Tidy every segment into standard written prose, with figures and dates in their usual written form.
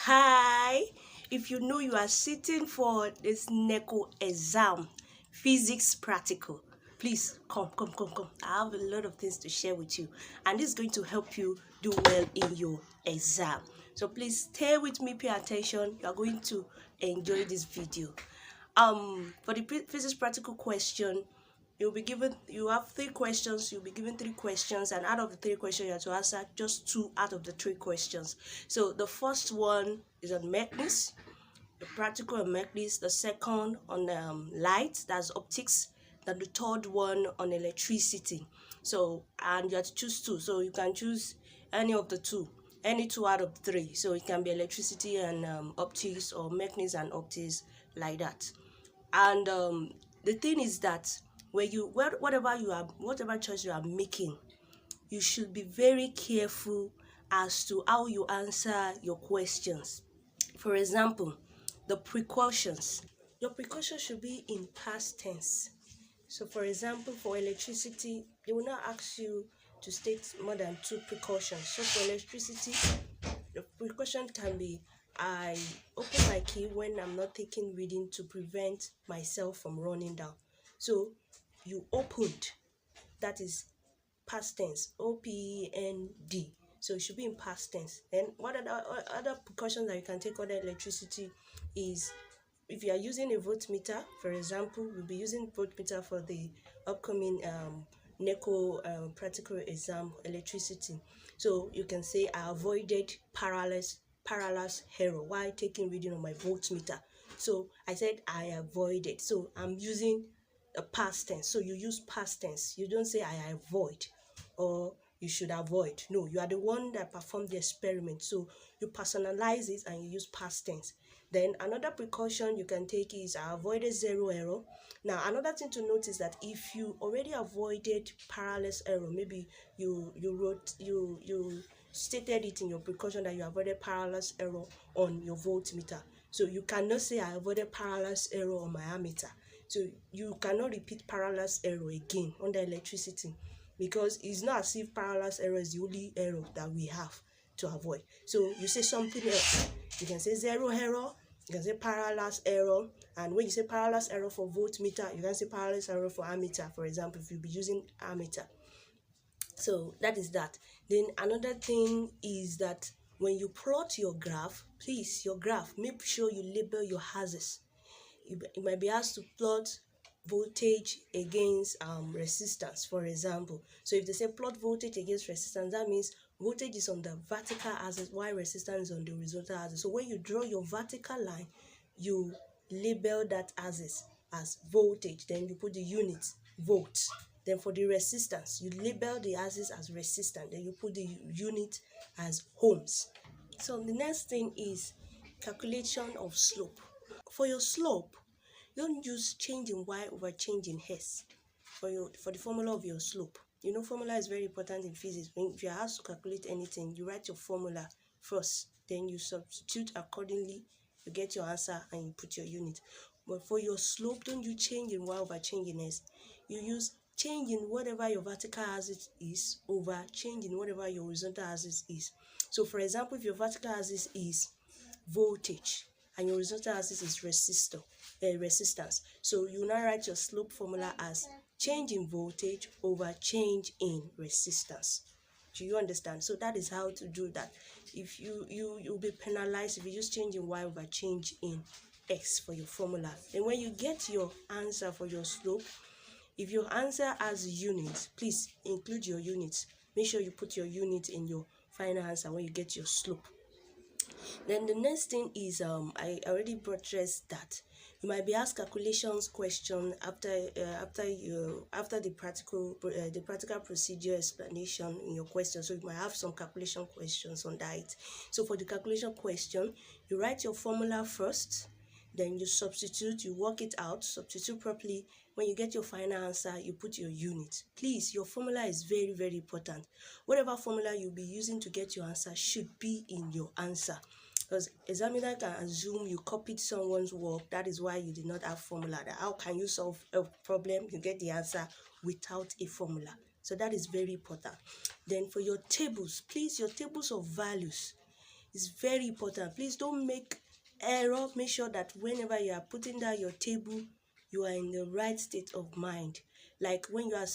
Hi, if you know you are sitting for this Neco exam, physics practical, please come. I have a lot of things to share with you, and this is going to help you do well in your exam. So please stay with me, pay attention. You are going to enjoy this video. For the physics practical question, you have three questions. You'll be given three questions, and out of the three questions you have to answer just two out of the three questions. So the first one is on mechanics, the practical on mechanics. The second on light, that's optics. Then the third one on electricity. So, and you have to choose two, so you can choose any of the two, any two out of three. So it can be electricity and optics, or mechanics and optics, like that. And the thing is that whatever choice you are making, you should be very careful as to how you answer your questions. For example, the precautions. Your precautions should be in past tense. So for example, for electricity, they will not ask you to state more than two precautions. So for electricity, the precaution can be, I open my key when I'm not taking reading to prevent myself from running down. So you opened, that is past tense, OPEND. So it should be in past tense. Then what other precautions that you can take under electricity is, if you are using a voltmeter, for example, we'll be using voltmeter for the upcoming Neco practical exam, electricity. So you can say, I avoided parallel error while taking reading on my voltmeter. So I said I avoided. So I'm using a past tense. So you use past tense. You don't say I avoid or you should avoid. No, you are the one that performed the experiment. So you personalize it and you use past tense. Then another precaution you can take is, I avoided zero error. Now another thing to note is that if you already avoided parallel error, maybe you stated it in your precaution that you avoided parallel error on your voltmeter. So you cannot say I avoided parallel error on my ammeter. So you cannot repeat parallel error again under electricity, because it's not as if parallel error is the only error that we have to avoid. So you say something else. You can say zero error, you can say parallel error, and when you say parallel error for voltmeter, you can say parallel error for ammeter, for example, if you'll be using ammeter. So that is that. Then another thing is that when you plot your graph, please, your graph, make sure you label your hazards. You might be asked to plot voltage against resistance, for example. So if they say plot voltage against resistance, that means voltage is on the vertical axis while resistance is on the horizontal axis. So when you draw your vertical line, you label that axis as voltage, then you put the unit volts. Then for the resistance, you label the axis as resistance, then you put the unit as ohms. So the next thing is calculation of slope. For your slope, don't use change in y over change in s for the formula of your slope. You know, formula is very important in physics. If you are asked to calculate anything, you write your formula first, then you substitute accordingly, you get your answer and you put your unit. But for your slope, don't you change in y over change in s. You use change in whatever your vertical axis is over change in whatever your horizontal axis is. So for example, if your vertical axis is voltage and your horizontal axis is resistance, so you now write your slope formula as change in voltage over change in resistance. Do you understand? So that is how to do that. If you'll be penalized if you use change in y over change in x for your formula. And when you get your answer for your slope, if your answer has units, please include your units. Make sure you put your unit in your final answer when you get your slope. Then the next thing is, I already buttressed that you might be asked calculations question after the practical procedure explanation in your question. So you might have some calculation questions on that. So for the calculation question, you write your formula first, then you substitute, you work it out, substitute properly. When you get your final answer, you put your unit. Please, your formula is very, very important. Whatever formula you'll be using to get your answer should be in your answer, because examiner can assume you copied someone's work. That is why you did not have formula. How can you solve a problem, you get the answer without a formula? So that is very important. Then for your tables, please, your tables of values, It's very important. Please don't make error. Make sure that whenever you are putting down your table, you are in the right state of mind. Like when you are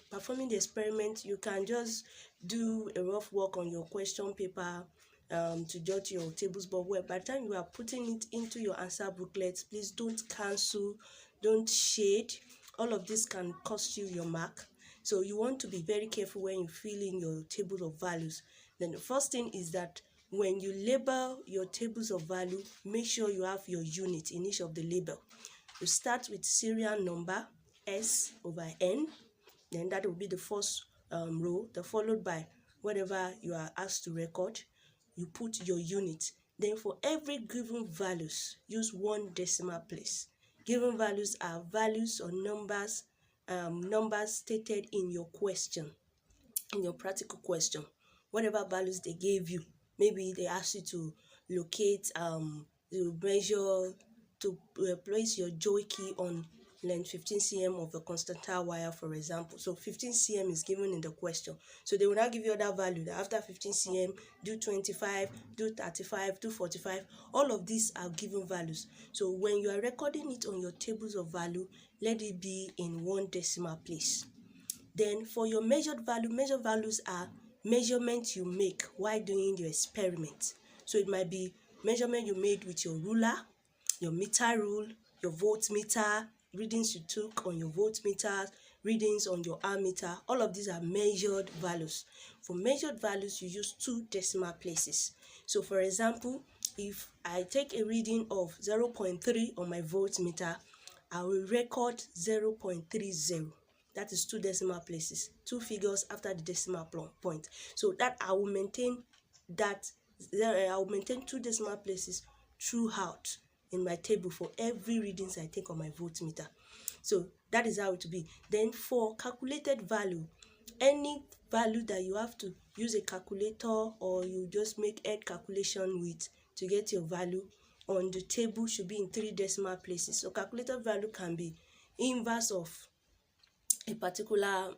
performing the experiment, you can just do a rough work on your question paper to jot your tables, but by the time you are putting it into your answer booklet, please don't cancel, don't shade. All of this can cost you your mark. So you want to be very careful when you fill in your table of values. Then the first thing is that when you label your tables of value, make sure you have your unit in each of the label. You start with serial number S/N, then that will be the first row, followed by whatever you are asked to record. You put your unit. Then for every given values, use 1 decimal place. Given values are values or numbers stated in your question, in your practical question. Whatever values they gave you, maybe they asked you to locate, to measure, to place your joy key on length 15 cm of a constantia wire, for example. So 15 cm is given in the question. So they will now give you other value that after 15 cm, do 25, do 35, do 45. All of these are given values. So when you are recording it on your tables of value, let it be in 1 decimal place. Then for your measured values are measurements you make while doing your experiment. So it might be measurement you made with your ruler, your meter rule, your voltmeter, readings you took on your voltmeter, readings on your ammeter. All of these are measured values. For measured values, you use 2 decimal places. So for example, if I take a reading of 0.3 on my voltmeter, I will record 0.30. That is 2 decimal places, 2 figures after the decimal point. So that I will maintain 2 decimal places throughout in my table for every readings I take on my voltmeter. So that is how it will be. Then for calculated value, any value that you have to use a calculator or you just make head calculation with to get your value on the table should be in 3 decimal places. So calculated value can be inverse of a particular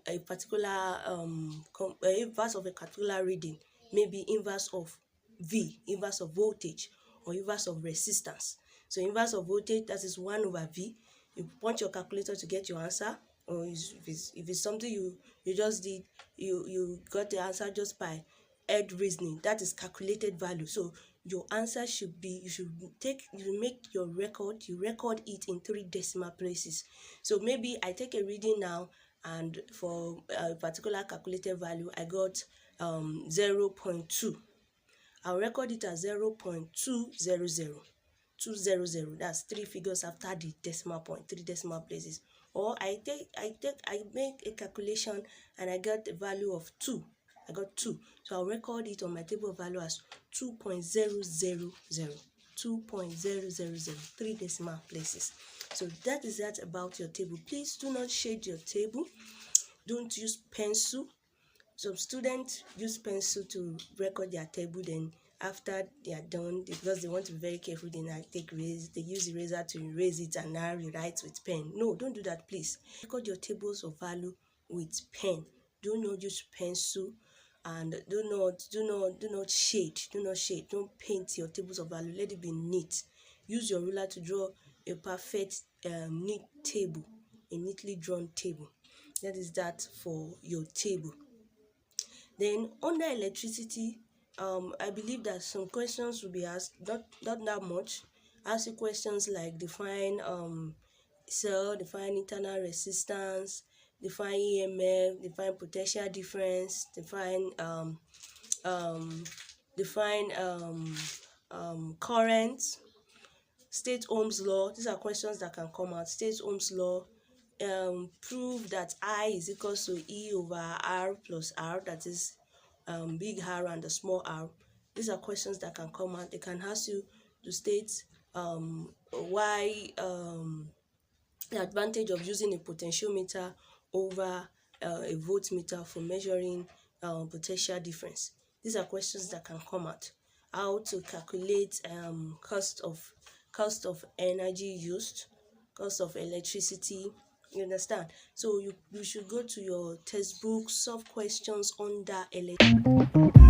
reading, maybe inverse of V, inverse of voltage, or inverse of resistance. So inverse of voltage, that is 1 over V. You want your calculator to get your answer, or if it's something you just did, you got the answer just by head reasoning, that is calculated value. So your answer should be, you make your record, you record it in 3 decimal places. So maybe I take a reading now, and for a particular calculated value, I got 0.2. I'll record it as 0.200. 200. That's 3 figures after the decimal point, 3 decimal places. Or I make a calculation and I get the value of 2. I got 2. So I'll record it on my table of value as 2.000. 2.000, 3 decimal places. So that is that about your table. Please do not shade your table. Don't use pencil. Some students use pencil to record their table, then after they are done, because they want to be very careful, they use eraser to erase it and now rewrite with pen. No, don't do that, please. Record your tables of value with pen. Do not use pencil, and do not shade. Don't paint your tables of value. Let it be neat. Use your ruler to draw a perfect neat table, a neatly drawn table. That is that for your table. Then under electricity, I believe that some questions will be asked, not that much. Ask you questions like define cell, define internal resistance, define EMF, define potential difference, define current, state Ohm's law. These are questions that can come out. State Ohm's law. Prove that I is equals to E over R plus R, that is big R and the small r. These are questions that can come out. They can ask you to state why the advantage of using a potentiometer over a voltmeter for measuring potential difference. These are questions that can come out. How to calculate cost of energy used, cost of electricity. You understand? So you should go to your textbook, solve questions under electricity.